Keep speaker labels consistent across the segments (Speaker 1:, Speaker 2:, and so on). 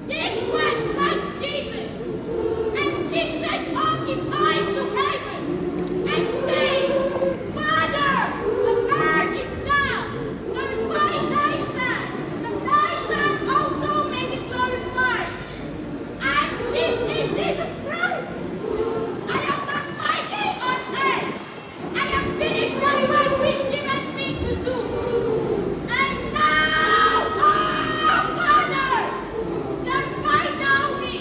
Speaker 1: This was Christ Jesus, and lifted up his eyes to heaven, and saying, Father, the earth is now, glorify thy Son, that thy Son also may be glorified. And this is Jesus Christ. I am not fighting on earth. I have finished my work which gives me to do. And now, Father, glorify thou me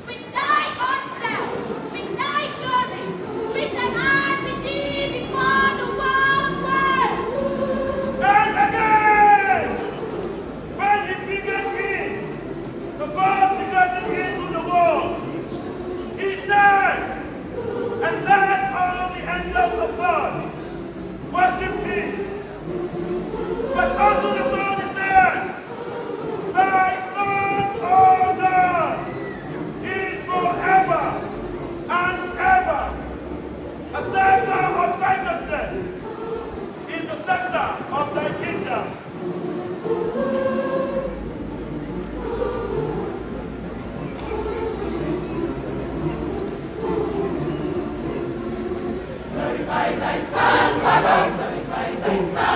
Speaker 1: with thy own self, with thy glory, which I had with thee before the world was.
Speaker 2: And again, when he begat me, the first begotten into the world, he said, and let all the angels of God worship him. But unto the Son he said, thy throne, O God, is forever and ever. A scepter of righteousness is the scepter of thy kingdom.
Speaker 3: Glorify thy Son, Father, glorify thy Son.